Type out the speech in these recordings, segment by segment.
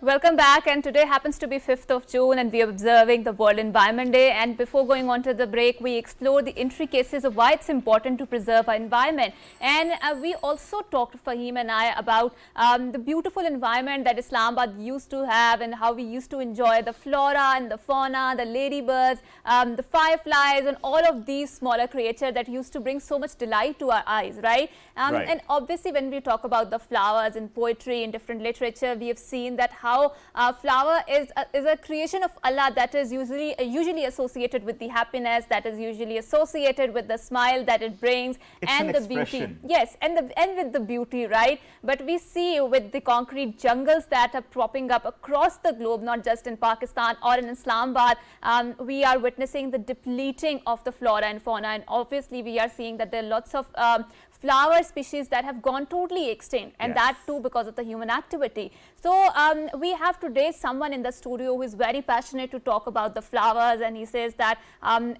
Welcome back, and today happens to be 5th of June and we are observing the World Environment Day. And before going on to the break, we explore the intricacies of why it's important to preserve our environment. And we also talked, Fahim and I, about the beautiful environment that Islamabad used to have and how we used to enjoy the flora and the fauna, the ladybirds, the fireflies and all of these smaller creatures that used to bring so much delight to our eyes, right? And obviously when we talk about the flowers in poetry, in different literature, we have seen that how flower is a creation of Allah that is usually associated with the happiness, that is usually associated with the smile that it brings, and the beauty. Yes, and with the beauty, right? But we see with the concrete jungles that are propping up across the globe, not just in Pakistan or in Islamabad, we are witnessing the depleting of the flora and fauna, and obviously we are seeing that there are lots of flower species that have gone totally extinct, and that too because of the human activity. So we have today someone in the studio who is very passionate to talk about the flowers, and he says that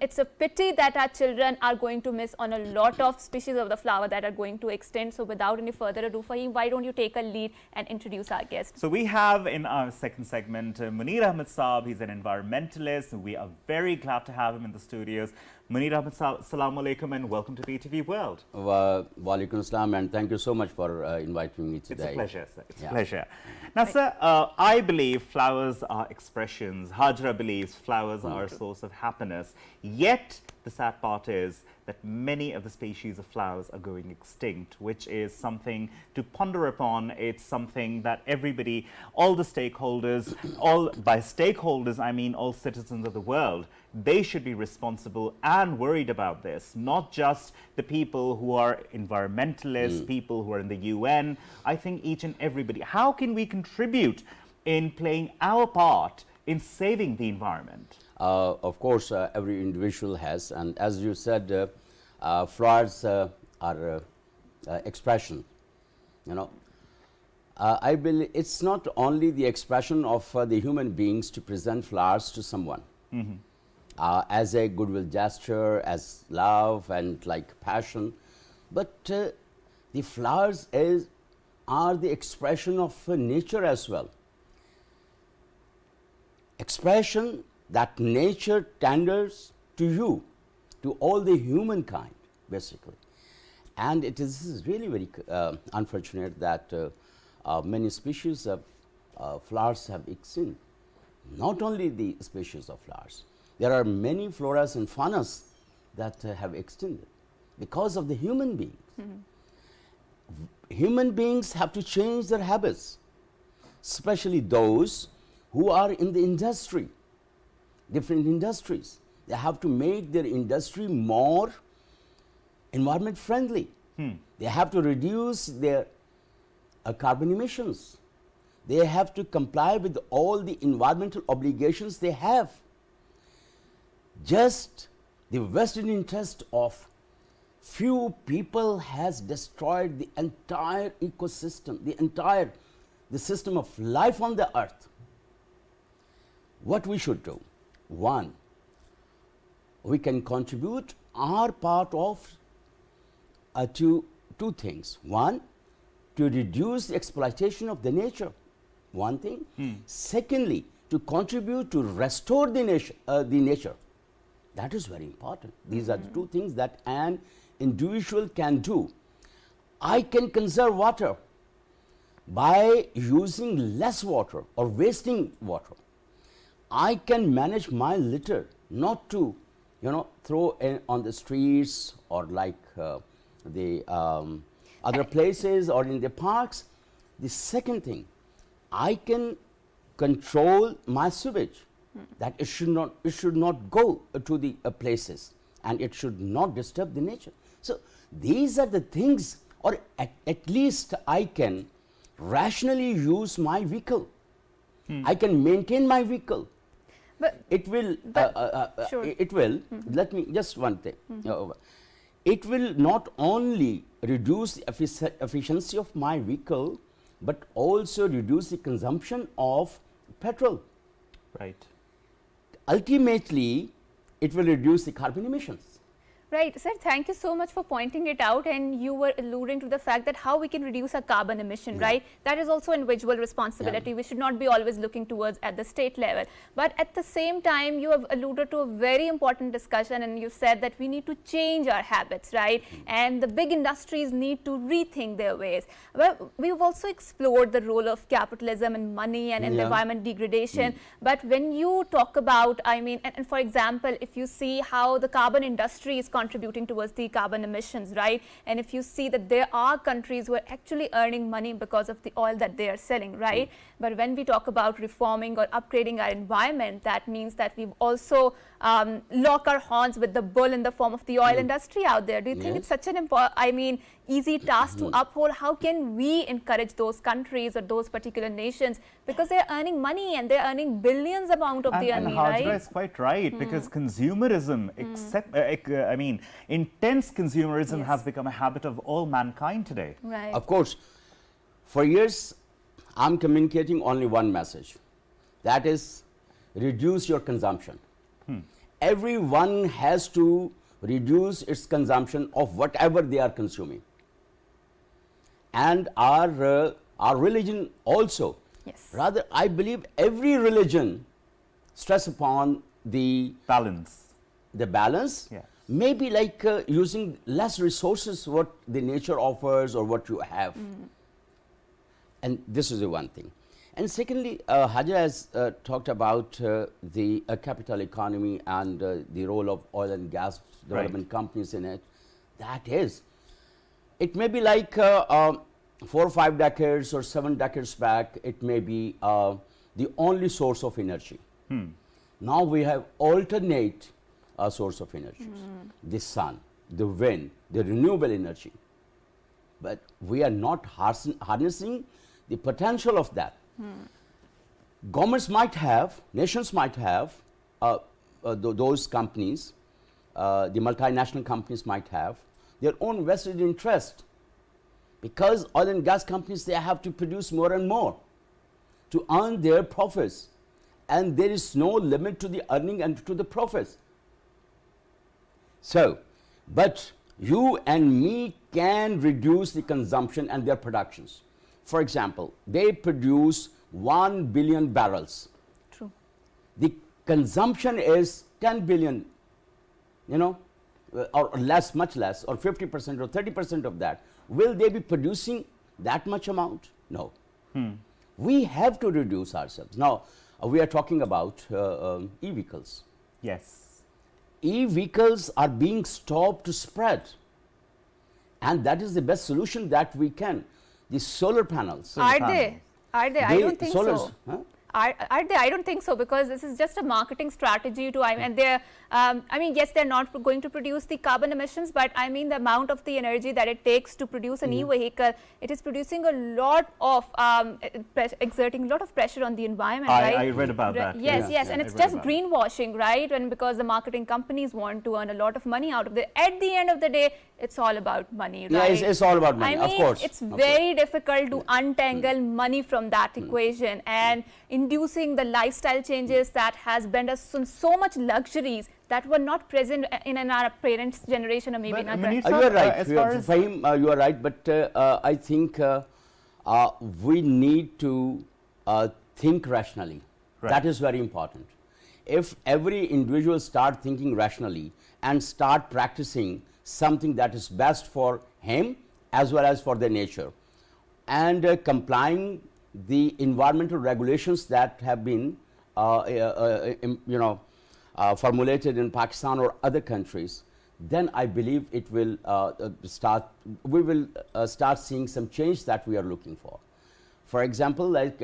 it's a pity that our children are going to miss on a lot of species of the flower that are going to extinct. So without any further ado, Fahim, why don't you take a lead and introduce our guest? So we have in our second segment Munir Ahmed Saab. He's an environmentalist, and we are very glad to have him in the studios. Munir Ahmed Saab, Assalamu alaikum and welcome to PTV World. Wa alaikum assalam, and thank you so much for inviting me today. It's a pleasure, sir. It's a pleasure. Now, sir, I believe flowers are expressions. Hajra believes flowers are a source of happiness. Yet, the sad part is that many of the species of flowers are going extinct, which is something to ponder upon. It's something that everybody, all the stakeholders, by stakeholders, I mean all citizens of the world, they should be responsible and worried about this, not just the people who are environmentalists, people who are in the UN. I think each and everybody. How can we contribute in playing our part in saving the environment? Of course, every individual has, and as you said, flowers are expression. You know, I believe it's not only the expression of the human beings to present flowers to someone. As a goodwill gesture, as love and like passion, but the flowers are the expression of nature as well. Expression that nature tenders to you, to all the humankind, basically. And this is really very unfortunate that many species of flowers have extinct. Not only the species of flowers, there are many floras and faunas that have extincted because of the human beings. Human beings have to change their habits, especially those who are in the industry, different industries. They have to make their industry more environment friendly. They have to reduce their carbon emissions. They have to comply with all the environmental obligations they have. Just the vested interest of few people has destroyed the entire ecosystem, the system of life on the earth. What we should do? One, we can contribute our part of to two things. One, to reduce the exploitation of the nature. One thing. Secondly, to contribute to restore the nature. That is very important. These are the two things that an individual can do. I can conserve water by using less water or wasting water. I can manage my litter not to, throw on the streets or like the other places or in the parks. The second thing, I can control my sewage. That it should not go to the places, and it should not disturb the nature. So these are the things, or at least I can rationally use my vehicle. I can maintain my vehicle. But it will. Sure. It will. Let me just one thing. It will not only reduce the efficiency of my vehicle, but also reduce the consumption of petrol. Right. Ultimately, it will reduce the carbon emissions. Right, sir, thank you so much for pointing it out, and you were alluding to the fact that how we can reduce our carbon emission, right? That is also individual responsibility. We should not be always looking towards at the state level. But at the same time, you have alluded to a very important discussion, and you said that we need to change our habits, right? And the big industries need to rethink their ways. Well, we've also explored the role of capitalism and money and environment degradation. But when you talk about, I mean, and for example, if you see how the carbon industry is contributing towards the carbon emissions, right? And if you see that there are countries who are actually earning money because of the oil that they are selling, right? But when we talk about reforming or upgrading our environment, that means that we've also lock our horns with the bull in the form of the oil industry out there. Do you think it's such an easy task to uphold? How can we encourage those countries or those particular nations, because they're earning money and they're earning billions amount of the money, right? Hajra is quite right, because consumerism, intense consumerism has become a habit of all mankind today. Right. Of course, for years, I'm communicating only one message. That is, reduce your consumption. Everyone has to reduce its consumption of whatever they are consuming. And our religion also. Yes. Rather, I believe every religion stress upon the Balance. balance. Maybe like using less resources what the nature offers or what you have. And this is the one thing. And secondly, Hajar has talked about the capital economy and the role of oil and gas development companies in it. That is, it may be like 4 or 5 decades or 7 decades back, it may be the only source of energy. Now we have alternate source of energy, the sun, the wind, the renewable energy. But we are not harnessing the potential of that. Governments might have, nations might have, those companies, the multinational companies might have their own vested interest, because oil and gas companies, they have to produce more and more to earn their profits, and there is no limit to the earning and to the profits. So, but you and me can reduce the consumption and their productions. For example, they produce 1 billion barrels. True. The consumption is 10 billion, or less, much less, or 50% or 30% of that. Will they be producing that much amount? No. We have to reduce ourselves. Now, we are talking about e-vehicles. Yes. E-vehicles are being stopped to spread. And that is the best solution that we can. The solar panels. Are they? I don't think so. Huh? Are they? I don't think so, because this is just a marketing strategy to, and they're, yes, they're not going to produce the carbon emissions, but I mean the amount of the energy that it takes to produce an e-vehicle, it is producing a lot of, exerting a lot of pressure on the environment, right? I read about that. Yes, and it's just greenwashing, right? And because the marketing companies want to earn a lot of money out of it. At the end of the day, it's all about money, right? Yeah, it's all about money, of course. It's very difficult to untangle money from that equation, and inducing the lifestyle changes that has bent us on so much luxuries that were not present in our parents' generation, or maybe in our you are right, Fahim, you are right, but I think we need to think rationally. Right. That is very important. If every individual start thinking rationally and start practicing something that is best for him as well as for the nature, and complying the environmental regulations that have been formulated in Pakistan or other countries, then I believe it will we will start seeing some change that we are looking for. For example, like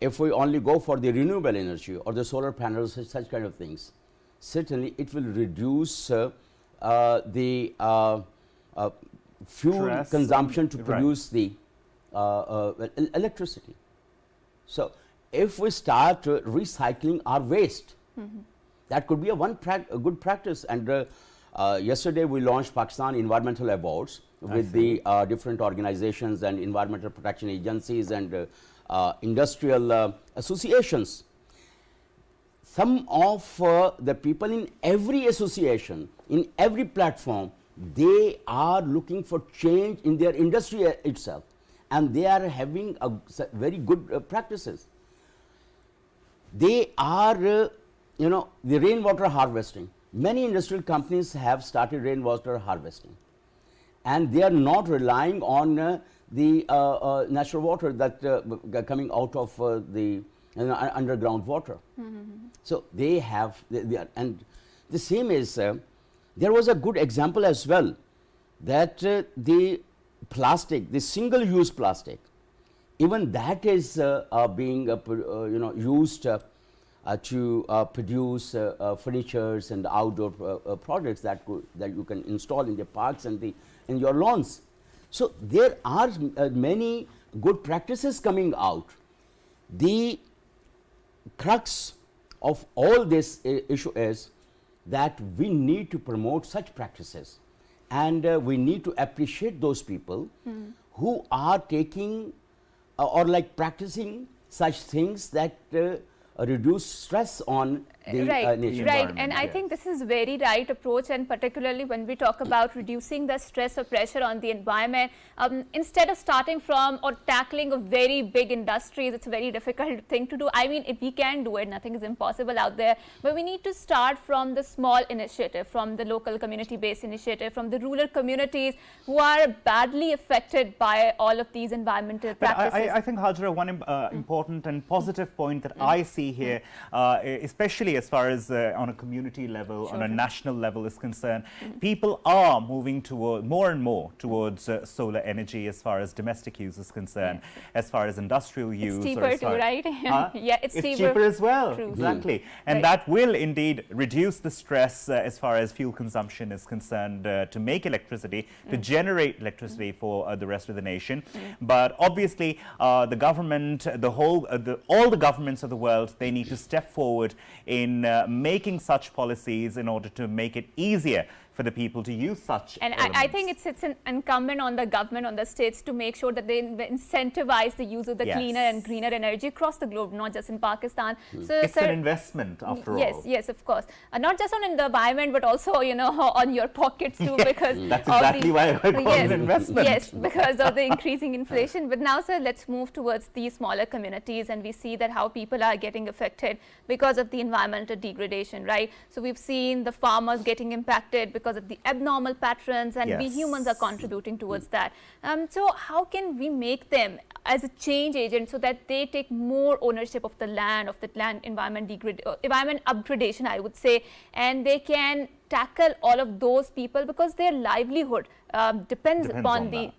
if we only go for the renewable energy or the solar panels, such kind of things, certainly it will reduce the fuel consumption to produce the electricity. So, if we start recycling our waste, that could be a good practice. And yesterday we launched Pakistan Environmental Awards with the different organizations and environmental protection agencies and industrial associations. some of the people in every association, in every platform, they are looking for change in their industry itself, and they are having very good practices. They are, the rainwater harvesting. Many industrial companies have started rainwater harvesting, and they are not relying on the natural water that coming out of the underground water. So they have, and the same is, there was a good example as well, that the plastic, the single-use plastic, even that is being used to produce furnitures and outdoor products that you can install in the parks and in your lawns. So there are many good practices coming out. The crux of all this issue is that we need to promote such practices, and we need to appreciate those people who are taking or like practicing such things that reduce stress on the nature. Right, and I think this is very right approach, and particularly when we talk about reducing the stress or pressure on the environment, instead of starting from or tackling a very big industries, it's a very difficult thing to do. I mean, if we can do it, nothing is impossible out there, but we need to start from the small initiative, from the local community-based initiative, from the rural communities who are badly affected by all of these environmental practices. I think, Hajra, one important and positive point that I see here, especially as far as on a community level, on a national level is concerned, people are moving toward more and more towards solar energy as far as domestic use is concerned, as far as industrial use. It's cheaper too, right? Yeah, it's cheaper as well. True. Exactly. And that will indeed reduce the stress as far as fuel consumption is concerned to make electricity, to generate electricity for the rest of the nation. But obviously, the government, all the governments of the world, they need to step forward in making such policies in order to make it easier for the people to use such elements. I think it's an incumbent on the government, on the states, to make sure that they incentivize the use of the cleaner and greener energy across the globe, not just in Pakistan. So it's an investment after all. Yes, of course. Not just on the environment, but also, on your pockets too, because that's exactly why I call it an investment. Yes, because of the increasing inflation. But now, sir, let's move towards these smaller communities, and we see that how people are getting affected because of the environmental degradation, right? So we've seen the farmers getting impacted because of the abnormal patterns, and we humans are contributing towards that. So how can we make them as a change agent so that they take more ownership of the land environment upgradation, I would say, and they can tackle all of those people because their livelihood depends upon the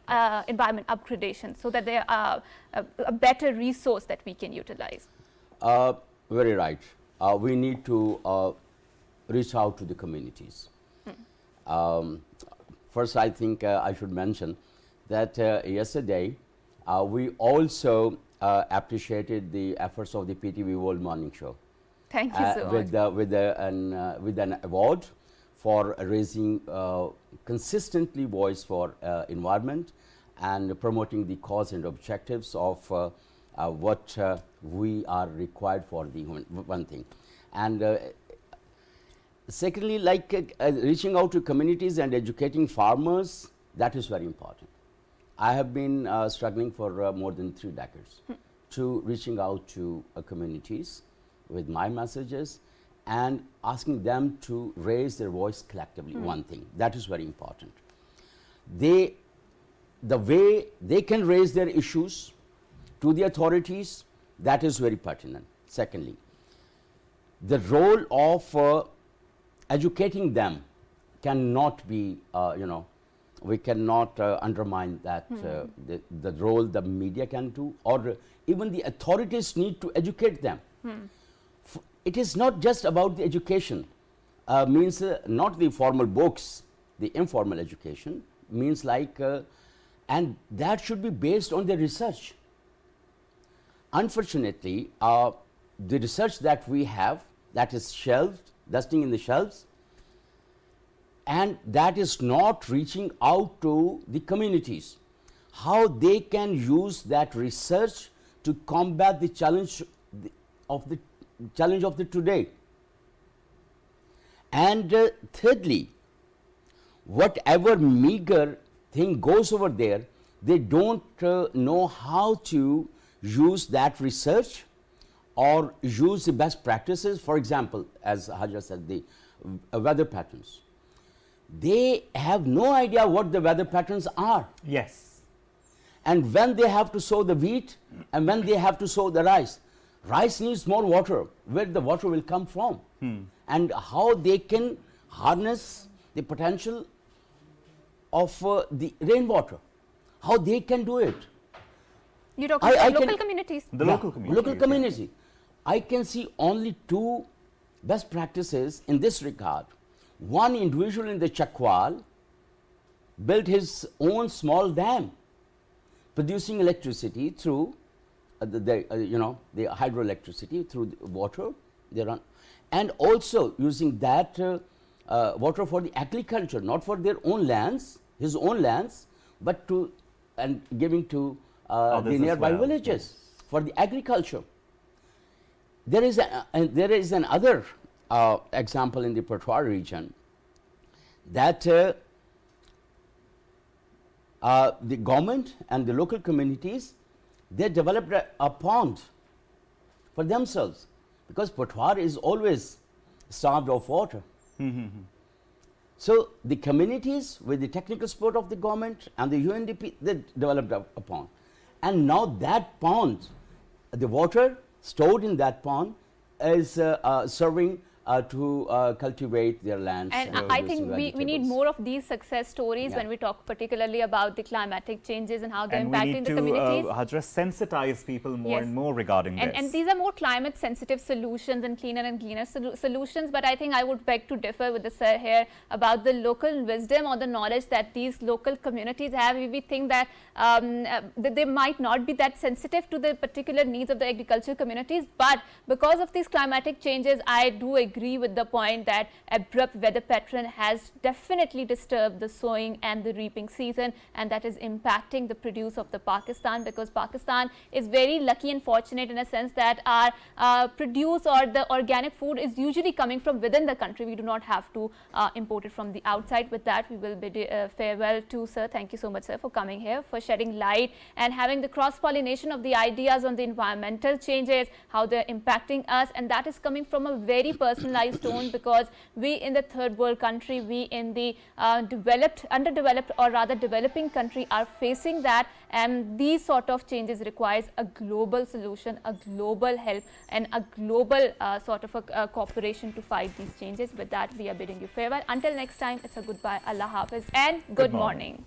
environment upgradation, so that they are a better resource that we can utilize. Very right. We need to reach out to the communities. First, I think I should mention that yesterday we also appreciated the efforts of the PTV World Morning Show. Thank you so much. With an award for raising consistently voice for environment and promoting the cause and objectives of what we are required for the one thing. And secondly, like reaching out to communities and educating farmers, that is very important. I have been struggling for more than 3 decades to reaching out to communities with my messages and asking them to raise their voice collectively, one thing. That is very important. The way they can raise their issues to the authorities, that is very pertinent. Secondly, the role of educating them cannot be, we cannot undermine that, the role the media can do, or even the authorities need to educate them. It is not just about the education, means not the formal books, the informal education, means like, and that should be based on the research. Unfortunately, the research that we have, that is shelved, dusting in the shelves, and that is not reaching out to the communities, how they can use that research to combat the challenge of the today. And thirdly, whatever meager thing goes over there, they don't know how to use that research or use the best practices. For example, as Hajra said, the weather patterns. They have no idea what the weather patterns are. Yes. And when they have to sow the wheat and when they have to sow the rice, rice needs more water. Where the water will come from? And how they can harness the potential of the rainwater. How they can do it. You're talking about local communities. The local community. Local community. I can see only two best practices in this regard. One individual in the Chakwal built his own small dam, producing electricity through the hydroelectricity through the water they run, and also using that water for the agriculture, not for their own lands, his own lands, but to and giving to the nearby villages for the agriculture. There is another example in the Patwar region that the government and the local communities, they developed a pond for themselves, because Patwar is always starved of water. So the communities, with the technical support of the government and the UNDP, they developed a pond. And now that pond, the water stored in that pond is serving to cultivate their lands. And I think we need more of these success stories when we talk particularly about the climatic changes and how they're impacting the communities. Hajra, sensitize people more and more regarding this. And these are more climate sensitive solutions and cleaner solutions. But I think I would beg to differ with the sir here about the local wisdom or the knowledge that these local communities have. We think that they might not be that sensitive to the particular needs of the agricultural communities, but because of these climatic changes, I do agree with the point that abrupt weather pattern has definitely disturbed the sowing and the reaping season, and that is impacting the produce of the Pakistan, because Pakistan is very lucky and fortunate in a sense that our produce or the organic food is usually coming from within the country. We do not have to import it from the outside. With that, we will bid farewell to sir. Thank you so much, sir, for coming here, for shedding light and having the cross-pollination of the ideas on the environmental changes, how they're impacting us, and that is coming from a very personalized tone, because we in the third world country, we in the underdeveloped or rather developing country are facing that, and these sort of changes requires a global solution, a global help, and a global sort of a cooperation to fight these changes. With that, we are bidding you farewell. Until next time, it's a goodbye, Allah Hafiz, and good morning.